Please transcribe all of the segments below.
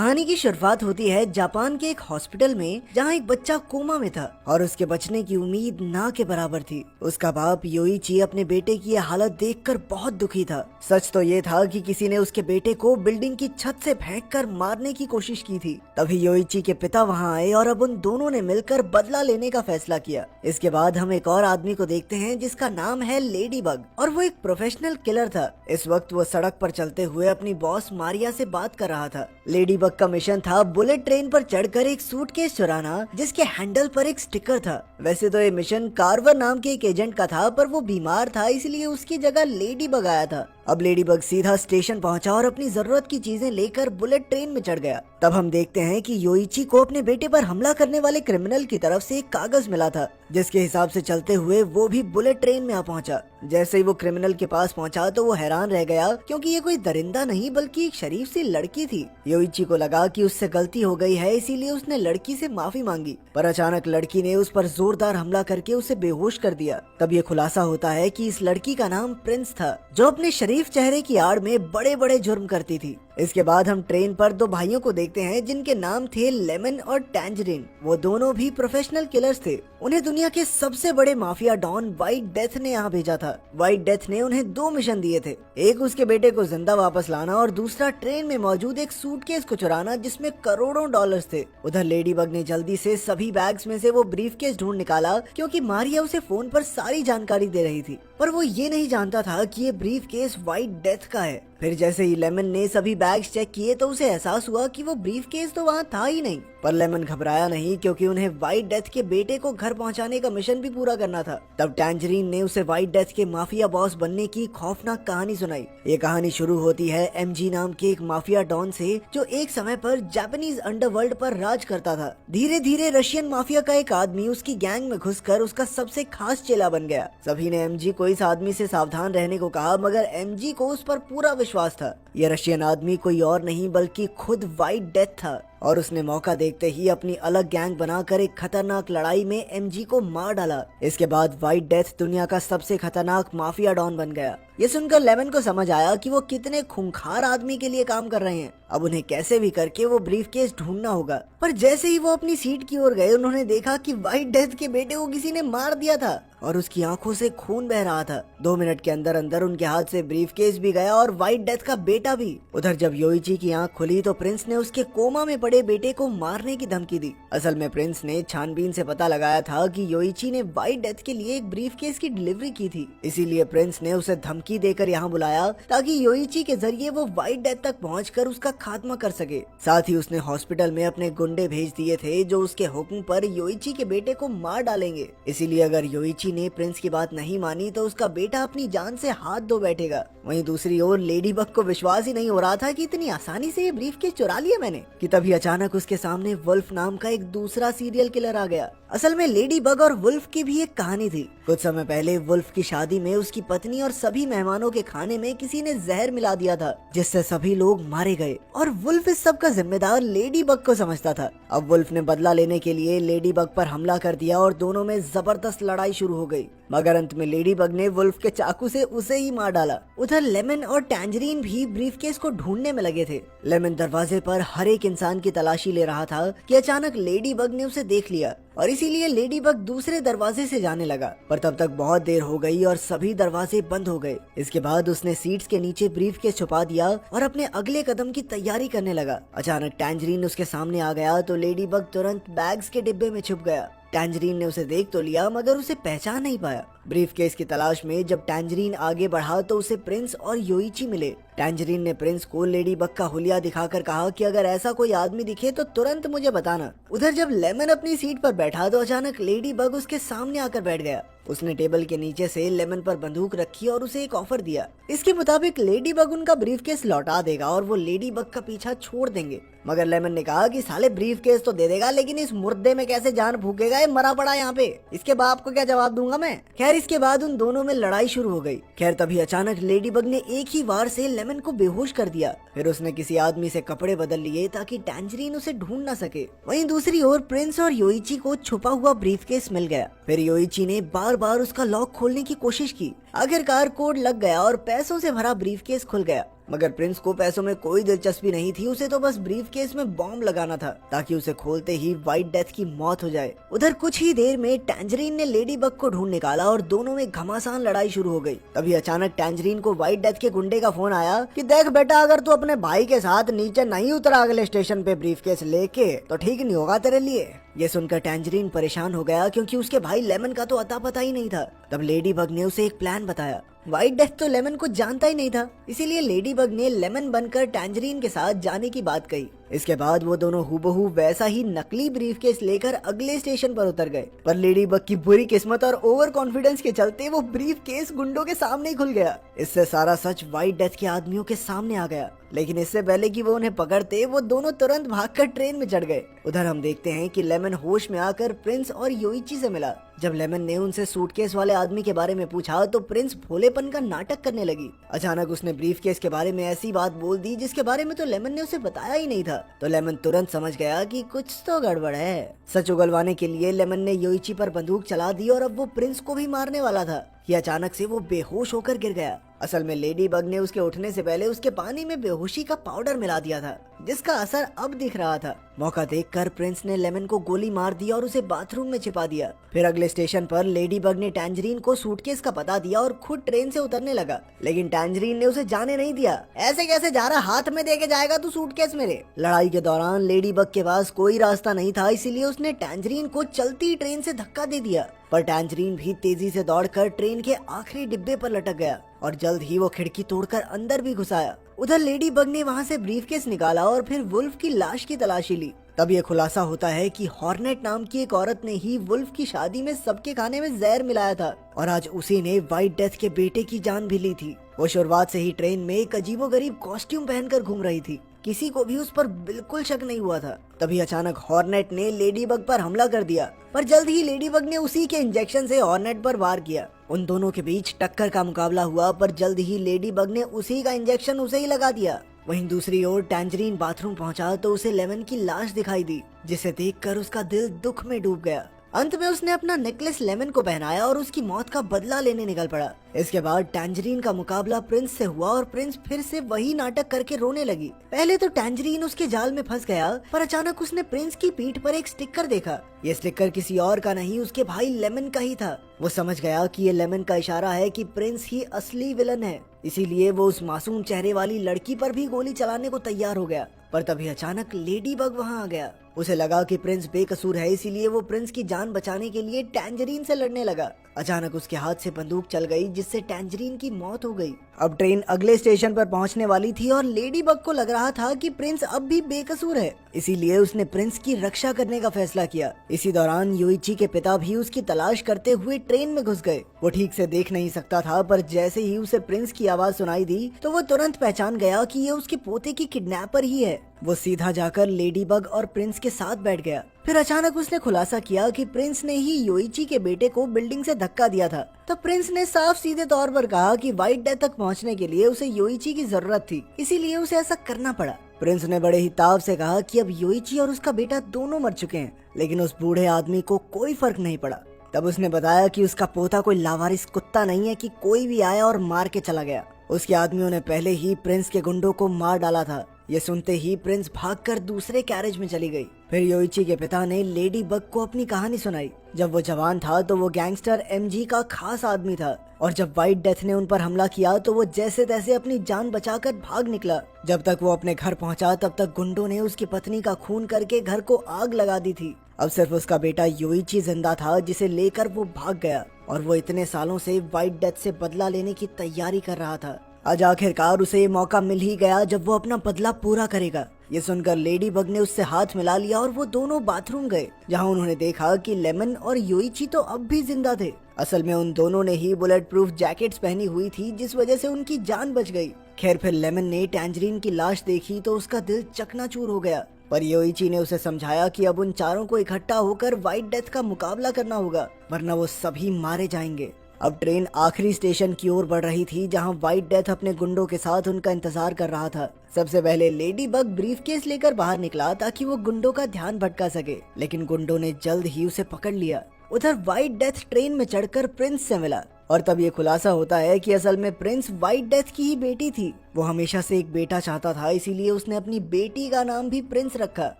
कहानी की शुरुआत होती है जापान के एक हॉस्पिटल में, जहां एक बच्चा कोमा में था और उसके बचने की उम्मीद ना के बराबर थी। उसका बाप योइची अपने बेटे की यह हालत देखकर बहुत दुखी था। सच तो ये था कि किसी ने उसके बेटे को बिल्डिंग की छत से फेंककर मारने की कोशिश की थी। तभी योइची के पिता वहां आए और अब उन दोनों ने मिलकर बदला लेने का फैसला किया। इसके बाद हम एक और आदमी को देखते हैं जिसका नाम है लेडी बग, और वो एक प्रोफेशनल किलर था। इस वक्त वो सड़क पर चलते हुए अपनी बॉस मारिया से बात कर रहा था। लेडी बग का मिशन था बुलेट ट्रेन पर चढ़कर एक सूटकेस चुराना जिसके हैंडल पर एक स्टिकर था। वैसे तो ये मिशन कार्वर नाम के एक एजेंट का था, पर वो बीमार था, इसलिए उसकी जगह लेडी बग आया था। अब लेडी बग सीधा स्टेशन पहुंचा और अपनी जरूरत की चीजें लेकर बुलेट ट्रेन में चढ़ गया। तब हम देखते हैं कि योइची को अपने बेटे पर हमला करने वाले क्रिमिनल की तरफ से एक कागज मिला था, जिसके हिसाब से चलते हुए वो भी बुलेट ट्रेन में आ पहुंचा। जैसे ही वो क्रिमिनल के पास पहुंचा तो वो हैरान रह गया, क्योंकि ये कोई दरिंदा नहीं बल्कि एक शरीफ सी लड़की थी। योइची को लगा कि उससे गलती हो गई है, इसीलिए उसने लड़की से माफी मांगी, पर अचानक लड़की ने उस पर जोरदार हमला करके उसे बेहोश कर दिया। तब ये खुलासा होता है कि इस लड़की का नाम प्रिंस था, जो अपने शरीफ चेहरे की आड़ में बड़े बड़े जुर्म करती थी। इसके बाद हम ट्रेन पर दो भाइयों को देखते हैं जिनके नाम थे लेमन और टैंजरीन। वो दोनों भी प्रोफेशनल किलर्स थे। उन्हें दुनिया के सबसे बड़े माफिया डॉन व्हाइट डेथ ने यहाँ भेजा था। व्हाइट डेथ ने उन्हें दो मिशन दिए थे, एक उसके बेटे को जिंदा वापस लाना और दूसरा ट्रेन में मौजूद एक सूटकेस को चुराना जिसमें करोड़ों डॉलर्स थे। उधर लेडी बग ने जल्दी से सभी बैग्स में से वो ब्रीफकेस ढूंढ निकाला, क्योंकि मारिया उसे फोन पर सारी जानकारी दे रही थी, पर वो ये नहीं जानता था कि ये ब्रीफकेस व्हाइट डेथ का है। फिर जैसे ही लेमन ने सभी बैग्स चेक किए तो उसे एहसास हुआ कि वो ब्रीफकेस तो वहाँ था ही नहीं। पर लेमन घबराया नहीं, क्योंकि उन्हें व्हाइट डेथ के बेटे को घर पहुंचाने का मिशन भी पूरा करना था। तब टैंजरीन ने उसे व्हाइट डेथ के माफिया बॉस बनने की खौफनाक कहानी सुनाई। ये कहानी शुरू होती है एमजी नाम के एक माफिया डॉन से, जो एक समय पर जापानीज अंडरवर्ल्ड पर राज करता था। धीरे धीरे रशियन माफिया का एक आदमी उसकी गैंग में घुसकर उसका सबसे खास चेला बन गया। सभी ने एमजी को इस आदमी से सावधान रहने को कहा, मगर एमजी को उस पर पूरा विश्वास था। यह रशियन आदमी कोई और नहीं बल्कि खुद व्हाइट डेथ था, और उसने मौका देखते ही अपनी अलग गैंग बनाकर एक खतरनाक लड़ाई में एमजी को मार डाला। इसके बाद व्हाइट डेथ दुनिया का सबसे खतरनाक माफिया डॉन बन गया। ये सुनकर लेमन को समझ आया कि वो कितने खूंखार आदमी के लिए काम कर रहे हैं। अब उन्हें कैसे भी करके वो ब्रीफकेस ढूंढना होगा। पर जैसे ही वो अपनी सीट की ओर गए, उन्होंने देखा कि व्हाइट डेथ के बेटे को किसी ने मार दिया था और उसकी आंखों से खून बह रहा था। 2 मिनट के अंदर अंदर उनके हाथ से ब्रीफकेस भी गया और व्हाइट डेथ का बेटा भी। उधर जब योइची की आंख खुली तो प्रिंस ने उसके कोमा में पड़े बेटे को मारने की धमकी दी। असल में प्रिंस ने छानबीन से पता लगाया था कि योइची ने व्हाइट डेथ के लिए एक ब्रीफकेस की डिलीवरी की थी, इसीलिए प्रिंस ने उसे धमकी देकर यहाँ बुलाया ताकि योइची के जरिए वो व्हाइट डेथ तक पहुँचकर उसका खात्मा कर सके। साथ ही उसने हॉस्पिटल में अपने गुंडे भेज दिए थे, जो उसके हुक्म पर योइची के बेटे को मार डालेंगे। इसीलिए अगर योइची ने प्रिंस की बात नहीं मानी तो उसका बेटा अपनी जान से हाथ धो बैठेगा। वहीं दूसरी ओर लेडी बग को विश्वास ही नहीं हो रहा था कि इतनी आसानी से ये ब्रीफकेस चुरा लिया मैंने, कि तभी अचानक उसके सामने वुल्फ नाम का एक दूसरा सीरियल किलर आ गया। असल में लेडी बग और वुल्फ की भी एक कहानी थी। कुछ समय पहले वुल्फ की शादी में उसकी पत्नी और सभी मेहमानों के खाने में किसी ने जहर मिला दिया था, जिससे सभी लोग मारे गए, और वुल्फ इस सब का जिम्मेदार लेडी बग को समझता था। अब वुल्फ ने बदला लेने के लिए लेडी बग पर हमला कर दिया और दोनों में जबरदस्त लड़ाई शुरू हो गई, मगर अंत में लेडी बग ने वुल्फ के चाकू से उसे ही मार डाला। उधर लेमन और टैंजरीन भी ब्रीफकेस को ढूंढने में लगे थे। लेमन दरवाजे पर हर एक इंसान की तलाशी ले रहा था कि अचानक लेडी बग ने उसे देख लिया, और इसीलिए लेडी बग दूसरे दरवाजे से जाने लगा। पर तब तक बहुत देर हो गई और सभी दरवाजे बंद हो गए। इसके बाद उसने सीट्स के नीचे ब्रीफकेस छुपा दिया और अपने अगले कदम की तैयारी करने लगा। अचानक टैंजरीन उसके सामने आ गया तो लेडी बग तुरंत बैग्स के डिब्बे में छुप गया। टैंजरीन ने उसे देख तो लिया, मगर उसे पहचान नहीं पाया। ब्रीफकेस की तलाश में जब टैंजरीन आगे बढ़ा तो उसे प्रिंस और योइची मिले। टैंजरीन ने प्रिंस को लेडी बग का हुलिया दिखाकर कहा कि अगर ऐसा कोई आदमी दिखे तो तुरंत मुझे बताना। उधर जब लेमन अपनी सीट पर बैठा तो अचानक लेडी बग उसके सामने आकर बैठ गया। उसने टेबल के नीचे से लेमन पर बंदूक रखी और उसे एक ऑफर दिया। इसके मुताबिक लेडी बग उनका ब्रीफकेस लौटा देगा और वो लेडी बग का पीछा छोड़ देंगे। मगर लेमन ने कहा कि साले ब्रीफकेस तो दे देगा, लेकिन इस मुर्दे में कैसे जान फूकेगा, ये मरा पड़ा यहाँ पे, इसके बाप को क्या जवाब दूंगा मैं। खैर इसके बाद उन दोनों में लड़ाई शुरू हो गई। खैर तभी अचानक लेडी बग ने एक ही वार से लेमन को बेहोश कर दिया। फिर उसने किसी आदमी से कपड़े बदल लिए ताकि टैंजरीन उसे ढूंढ न सके। वहीं दूसरी ओर प्रिंस और योइची को छुपा हुआ ब्रीफकेस मिल गया। फिर योइची ने बार बार उसका लॉक खोलने की कोशिश की। आखिरकार कोड लग गया और पैसों से भरा ब्रीफकेस खुल गया। मगर प्रिंस को पैसों में कोई दिलचस्पी नहीं थी, उसे तो बस ब्रीफ केस में बॉम्ब लगाना था ताकि उसे खोलते ही व्हाइट डेथ की मौत हो जाए। उधर कुछ ही देर में टैंजरीन ने लेडी बग को ढूंढ निकाला और दोनों में घमासान लड़ाई शुरू हो गई। तभी अचानक टैंजरीन को व्हाइट डेथ के गुंडे का फोन आया कि देख बेटा, अगर तू अपने भाई के साथ नीचे नहीं उतरा अगले स्टेशन पे ब्रीफ केस लेके तो ठीक नहीं होगा तेरे लिए। ये सुनकर टैंजरीन परेशान हो गया क्योंकि उसके भाई लेमन का तो अता पता ही नहीं था। तब लेडी बग ने उसे एक प्लान बताया। व्हाइट डेथ तो लेमन को जानता ही नहीं था, इसीलिए लेडी बग ने लेमन बनकर टैंजरीन के साथ जाने की बात कही। इसके बाद वो दोनों हूबहू वैसा ही नकली ब्रीफकेस लेकर अगले स्टेशन पर उतर गए। पर लेडी बग की बुरी किस्मत और ओवर कॉन्फिडेंस के चलते वो ब्रीफकेस गुंडों के सामने ही खुल गया। इससे सारा सच व्हाइट डेथ के आदमियों के सामने आ गया। लेकिन इससे पहले कि वो उन्हें पकड़ते, वो दोनों तुरंत भागकर ट्रेन में चढ़ गए। उधर हम देखते हैं कि लेमन होश में आकर प्रिंस और योइची से मिला। जब लेमन ने उनसे सूटकेस वाले आदमी के बारे में पूछा तो प्रिंस भोलेपन का नाटक करने लगी। अचानक उसने ब्रीफकेस के बारे में ऐसी बात बोल दी जिसके बारे में तो लेमन ने उसे बताया ही नहीं था। तो लेमन तुरंत समझ गया कि कुछ तो गड़बड़ है। सच उगलवाने के लिए लेमन ने योइची पर बंदूक चला दी और अब वो प्रिंस को भी मारने वाला था कि अचानक से वो बेहोश होकर गिर गया। असल में लेडी बग ने उसके उठने से पहले उसके पानी में बेहोशी का पाउडर मिला दिया था, जिसका असर अब दिख रहा था। मौका देखकर प्रिंस ने लेमन को गोली मार दी और उसे बाथरूम में छिपा दिया। फिर अगले स्टेशन पर लेडी बग ने टैंजरीन को सूटकेस का पता दिया और खुद ट्रेन से उतरने लगा। लेकिन टैंजरीन ने उसे जाने नहीं दिया। ऐसे कैसे जा रहा, हाथ में देके जाएगा तू सूटकेस मेरे। लड़ाई के दौरान लेडी बग के पास कोई रास्ता नहीं था, इसीलिए उसने टैंजरीन को चलती ट्रेन से धक्का दे दिया। पर टैंजरीन भी तेजी से दौड़कर ट्रेन के आखिरी डिब्बे पर लटक गया और जल्द ही वो खिड़की तोड़कर अंदर भी घुस आया। उधर लेडी बग ने वहाँ से ब्रीफकेस निकाला और फिर वुल्फ की लाश की तलाशी ली। तब ये खुलासा होता है कि हॉर्नेट नाम की एक औरत ने ही वुल्फ की शादी में सबके खाने में जहर मिलाया था और आज उसी ने व्हाइट डेथ के बेटे की जान भी ली थी। वो शुरुआत से ही ट्रेन में एक अजीबोगरीब कॉस्ट्यूम पहनकर घूम रही थी। किसी को भी उस पर बिल्कुल शक नहीं हुआ था। तभी अचानक हॉर्नेट ने लेडी बग पर हमला कर दिया, पर जल्द ही लेडी बग ने उसी के इंजेक्शन से हॉर्नेट पर वार किया। उन दोनों के बीच टक्कर का मुकाबला हुआ, पर जल्द ही लेडी बग ने उसी का इंजेक्शन उसे ही लगा दिया। वहीं दूसरी ओर टैंजरीन बाथरूम पहुंचा तो उसे लेमन की लाश दिखाई दी, जिसे देखकर उसका दिल दुख में डूब गया। अंत में उसने अपना नेकलेस लेमन को पहनाया और उसकी मौत का बदला लेने निकल पड़ा। इसके बाद टैंजरीन का मुकाबला प्रिंस से हुआ और प्रिंस फिर से वही नाटक करके रोने लगी। पहले तो टैंजरीन उसके जाल में फंस गया, पर अचानक उसने प्रिंस की पीठ पर एक स्टिकर देखा। ये स्टिकर किसी और का नहीं, उसके भाई लेमन का ही था। वो समझ गया कि ये लेमन का इशारा है कि प्रिंस ही असली विलन है, इसीलिए वो उस मासूम चेहरे वाली लड़की पर भी गोली चलाने को तैयार हो गया। पर तभी अचानक लेडी बग वहाँ आ गया। उसे लगा कि प्रिंस बेकसूर है, इसीलिए वो प्रिंस की जान बचाने के लिए टैंजरीन से लड़ने लगा। अचानक उसके हाथ से बंदूक चल गई, जिससे टैंजरीन की मौत हो गई। अब ट्रेन अगले स्टेशन पर पहुंचने वाली थी और लेडी बग को लग रहा था कि प्रिंस अब भी बेकसूर है, इसीलिए उसने प्रिंस की रक्षा करने का फैसला किया। इसी दौरान योइची के पिता भी उसकी तलाश करते हुए ट्रेन में घुस गए। वो ठीक से देख नहीं सकता था, पर जैसे ही उसे प्रिंस की आवाज सुनाई दी तो वो तुरंत पहचान गया कि ये उसके पोते की किडनैपर ही है। वो सीधा जाकर लेडी बग और प्रिंस के साथ बैठ गया। फिर अचानक उसने खुलासा किया कि प्रिंस ने ही योइची के बेटे को बिल्डिंग से धक्का दिया था। तब प्रिंस ने साफ सीधे तौर पर कहा कि व्हाइट डेथ तक पहुंचने के लिए उसे योइची की जरूरत थी, इसीलिए उसे ऐसा करना पड़ा। प्रिंस ने बड़े ही ताव से कहा कि अब योइची और उसका बेटा दोनों मर चुके हैं, लेकिन उस बूढ़े आदमी को कोई फर्क नहीं पड़ा। तब उसने बताया कि उसका पोता कोई लावारिस कुत्ता नहीं है कि कोई भी आया और मार के चला गया। उसके आदमियों ने पहले ही प्रिंस के गुंडों को मार डाला था। ये सुनते ही प्रिंस भागकर दूसरे कैरेज में चली गई। फिर योइची के पिता ने लेडी बग को अपनी कहानी सुनाई। जब वो जवान था तो वो गैंगस्टर एमजी का खास आदमी था, और जब व्हाइट डेथ ने उन पर हमला किया तो वो जैसे तैसे अपनी जान बचाकर भाग निकला। जब तक वो अपने घर पहुंचा तब तक गुंडों ने उसकी पत्नी का खून करके घर को आग लगा दी थी। अब सिर्फ उसका बेटा योइची जिंदा था, जिसे लेकर वो भाग गया, और वो इतने सालों से व्हाइट डेथ से बदला लेने की तैयारी कर रहा था। आज आखिरकार उसे ये मौका मिल ही गया जब वो अपना बदला पूरा करेगा। ये सुनकर लेडी बग ने उससे हाथ मिला लिया और वो दोनों बाथरूम गए, जहां उन्होंने देखा कि लेमन और योइची तो अब भी जिंदा थे। असल में उन दोनों ने ही बुलेट प्रूफ जैकेट्स पहनी हुई थी, जिस वजह से उनकी जान बच गई। खैर, फिर लेमन ने टैंजरीन की लाश देखी तो उसका दिल चकनाचूर हो गया, पर योइची ने उसे समझाया कि अब उन चारों को इकट्ठा होकर व्हाइट डेथ का मुकाबला करना होगा, वरना वो सभी मारे जाएंगे। अब ट्रेन आखिरी स्टेशन की ओर बढ़ रही थी, जहां व्हाइट डेथ अपने गुंडों के साथ उनका इंतजार कर रहा था। सबसे पहले लेडी बग ब्रीफकेस लेकर बाहर निकला ताकि वो गुंडों का ध्यान भटका सके, लेकिन गुंडों ने जल्द ही उसे पकड़ लिया। उधर व्हाइट डेथ ट्रेन में चढ़कर प्रिंस से मिला और तब ये खुलासा होता है कि असल में प्रिंस व्हाइट डेथ की ही बेटी थी। वो हमेशा से एक बेटा चाहता था, इसीलिए उसने अपनी बेटी का नाम भी प्रिंस रखा।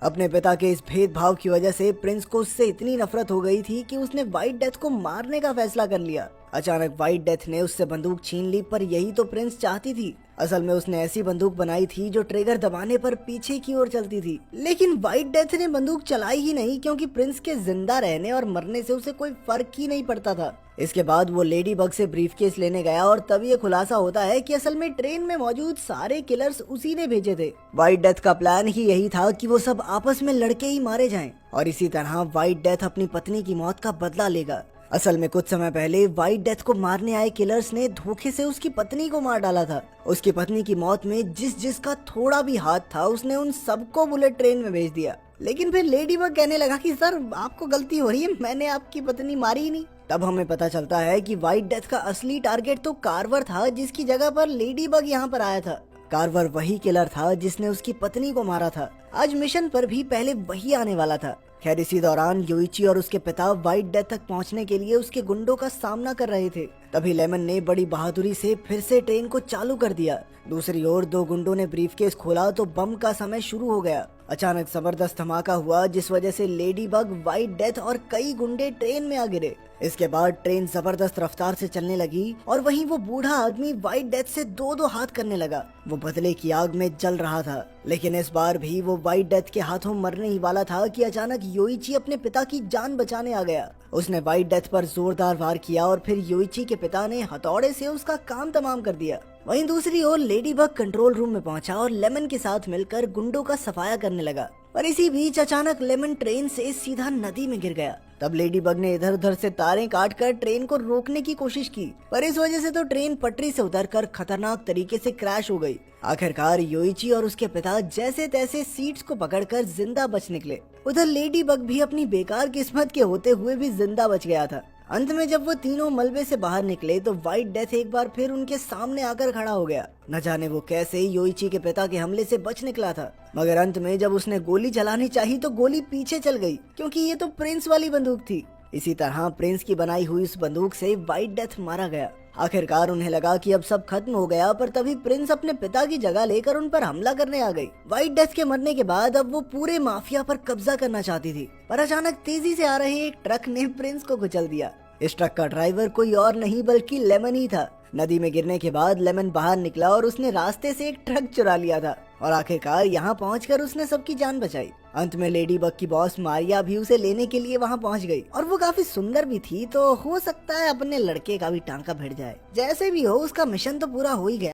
अपने पिता के इस भेदभाव की वजह से प्रिंस को उससे इतनी नफरत हो गई थी कि उसने व्हाइट डेथ को मारने का फैसला कर लिया। अचानक व्हाइट डेथ ने उससे बंदूक छीन ली, पर यही तो प्रिंस चाहती थी। असल में उसने ऐसी बंदूक बनाई थी जो ट्रिगर दबाने पर पीछे की ओर चलती थी, लेकिन व्हाइट डेथ ने बंदूक चलाई ही नहीं, क्योंकि प्रिंस के जिंदा रहने और मरने से उसे कोई फर्क ही नहीं पड़ता था। इसके बाद वो लेडी बग से ब्रीफकेस लेने गया और तब ये खुलासा होता है कि असल में ट्रेन में मौजूद सारे किलर्स उसी ने भेजे थे। व्हाइट डेथ का प्लान ही यही था कि वो सब आपस में लड़के ही मारे जाएं और इसी तरह व्हाइट डेथ अपनी पत्नी की मौत का बदला लेगा। असल में कुछ समय पहले व्हाइट डेथ को मारने आए किलर्स ने धोखे से उसकी पत्नी को मार डाला था। उसकी पत्नी की मौत में जिसका थोड़ा भी हाथ था, उसने उन सबको बुलेट ट्रेन में भेज दिया। लेकिन फिर लेडी बग कहने लगा कि सर आपको गलती हो रही है, मैंने आपकी पत्नी मारी ही नहीं। तब हमें पता चलता है कि व्हाइट डेथ का असली टारगेट तो कार्वर था, जिसकी जगह पर लेडी बग यहाँ पर आया था। कार्वर वही किलर था जिसने उसकी पत्नी को मारा था। आज मिशन पर भी पहले वही आने वाला था। खैर इसी दौरान योइची और उसके पिता व्हाइट डेथ तक पहुंचने के लिए उसके गुंडों का सामना कर रहे थे। तभी लेमन ने बड़ी बहादुरी से फिर से ट्रेन को चालू कर दिया। दूसरी ओर दो गुंडों ने ब्रीफकेस खोला तो बम का समय शुरू हो गया। अचानक जबरदस्त धमाका हुआ, जिस वजह से लेडी बग, व्हाइट डेथ और कई गुंडे ट्रेन में आ गिरे। इसके बाद ट्रेन जबरदस्त रफ्तार से चलने लगी और वहीं वो बूढ़ा आदमी व्हाइट डेथ से दो हाथ करने लगा। वो बदले की आग में जल रहा था, लेकिन इस बार भी वो व्हाइट डेथ के हाथों मरने ही वाला था कि अचानक योइची अपने पिता की जान बचाने आ गया। उसने व्हाइट डेथ पर जोरदार वार किया और फिर योइची के पिता ने हथौड़े से उसका काम तमाम कर दिया। वहीं दूसरी ओर लेडी बग कंट्रोल रूम में पहुंचा और लेमन के साथ मिलकर गुंडों का सफाया करने लगा। पर इसी बीच अचानक लेमन ट्रेन से सीधा नदी में गिर गया। तब लेडी बग ने इधर उधर से तारें काटकर ट्रेन को रोकने की कोशिश की, पर इस वजह से तो ट्रेन पटरी से उतरकर खतरनाक तरीके से क्रैश हो गई। आखिरकार योइची और उसके पिता जैसे तैसे सीट्स को पकड़कर जिंदा बच निकले। उधर लेडी बग भी अपनी बेकार किस्मत के होते हुए भी जिंदा बच गया था। अंत में जब वो तीनों मलबे से बाहर निकले तो व्हाइट डेथ एक बार फिर उनके सामने आकर खड़ा हो गया। न जाने वो कैसे योइची के पिता के हमले से बच निकला था, मगर अंत में जब उसने गोली चलानी चाहिए तो गोली पीछे चल गई, क्योंकि ये तो प्रिंस वाली बंदूक थी। इसी तरह प्रिंस की बनाई हुई इस बंदूक से व्हाइट डेथ मारा गया। आखिरकार उन्हें लगा कि अब सब खत्म हो गया, पर तभी प्रिंस अपने पिता की जगह लेकर उन पर हमला करने आ गई। व्हाइट डेथ के मरने के बाद अब वो पूरे माफिया पर कब्जा करना चाहती थी, पर अचानक तेजी से आ रहे एक ट्रक ने प्रिंस को कुचल दिया। इस ट्रक का ड्राइवर कोई और नहीं बल्कि लेमन ही था। नदी में गिरने के बाद लेमन बाहर निकला और उसने रास्ते से एक ट्रक चुरा लिया था और आखिरकार यहाँ पहुंचकर उसने सबकी जान बचाई। अंत में लेडी बग की बॉस मारिया भी उसे लेने के लिए वहाँ पहुँच गई और वो काफी सुंदर भी थी, तो हो सकता है अपने लड़के का भी टांका भिड़ जाए। जैसे भी हो, उसका मिशन तो पूरा हो ही गया।